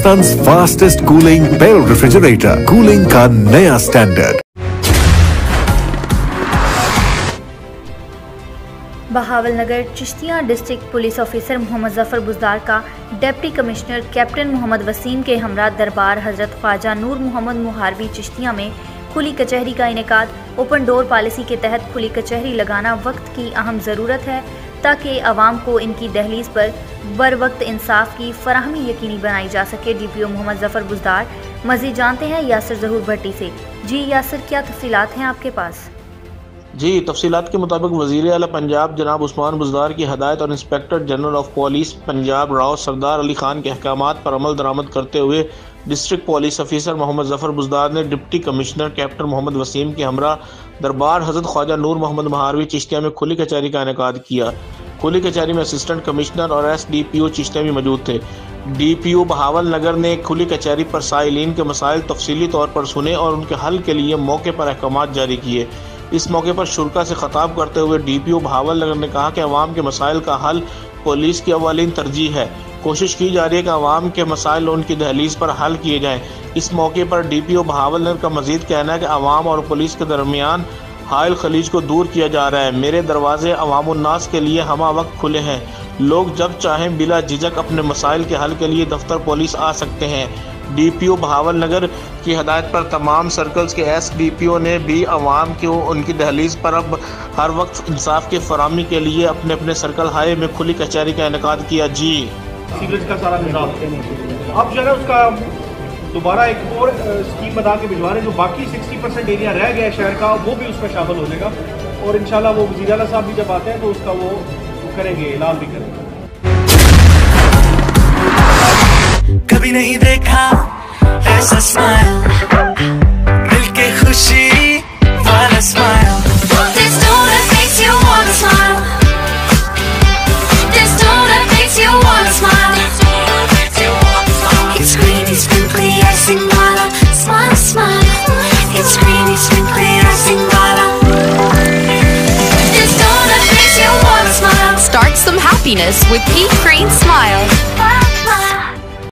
Pakistan fastest cooling बेल refrigerator, cooling का नया standard. Bahawalnagar Chishtian district police officer Mohammad Zafar Buzdar का deputy commissioner captain Mohammad Waseem के हमरा दरबार हजरत ख्वाजा नूर मोहम्मद मुहारबी चिश्तियाँ में खुली कचहरी का इनेकाद। ओपन डोर पॉलिसी के तहत खुली कचहरी लगाना वक्त की अहम ज़रूरत है ताकि आवाम को इनकी दहलीज पर बर वक्त इंसाफ की फराहमी यकीनी बनाई जा सके। DPO मोहम्मद जफर बुजदार मज़ीद जानते हैं यासिर ज़हूर भट्टी से। जी यासिर, क्या तफसीलात हैं आपके पास? जी, तफसीलात के मुताबिक वज़ीर आला पंजाब जनाब उस्मान बुजदार की हदायत और inspector general of police Punjab Rao Sardar Ali Khan के अहकामात पर अमल दरामद करते हुए district police officer Mohammad Zafar Buzdar ने deputy commissioner captain Mohammad Waseem के हमरा दरबार हजरत ख्वाजा नूर मोहम्मद मुहारबी चिश्तिया में खुली कचहरी का इनेकाद किया। खुली कचहरी में असिस्टेंट कमिश्नर और SDPO चिश्तिया भी मौजूद थे। DPO बहावलनगर ने खुली कचहरी पर साइलिन के मसाइल तफसीली तौर पर सुने और उनके हल के लिए मौके पर अहकामात जारी किए। इस मौके पर शुरा से खिताब करते हुए DPO बहावलनगर ने कहा कि अवाम के मसाइल का हल पुलिस की अवलीन तरजीह है। कोशिश की जा रही है कि अवाम के मसाइल उनकी दहलीज पर हल किए जाएँ। इस मौके पर DPO बहावलनगर का मजीद कहना है कि अवाम और पुलिस के दरमियान हायल खलीज को दूर किया जा रहा है। मेरे दरवाजे अवाम उन्नास के लिए हमा वक्त खुले हैं। लोग जब चाहें बिला झिझक अपने मसाइल के हल के लिए दफ्तर पुलिस आ सकते हैं। DPO बहावलनगर की हदायत पर तमाम सर्कल्स के SDPO ने भी अवाम को उनकी दहलीज पर अब हर वक्त इंसाफ की फराहमी के लिए अपने अपने सर्कल हाई में खुली कचहरी का इनेकाद किया। जी, सीवरेज का सारा निजाम अब जो है उसका दोबारा एक और स्कीम बना के भिजवा रहे हैं। जो बाकी 60% एरिया रह गया है शहर का, वो भी उसमें शामिल हो जाएगा और इंशाल्लाह वो वज़ीर आला साहब भी जब आते हैं तो उसका वो करेंगे, ऐलान भी करेंगे। कभी नहीं देखा ऐसा स्माइल, दिल के खुशी वाला smile. This tone that makes you wanna smile. This tone that makes you wanna smile. It's creamy, sprinkly, icing wala. Smile, smile. It's creamy, sprinkly, icing wala. This tone that makes you wanna smile. Start some happiness with Peak Cream Smile.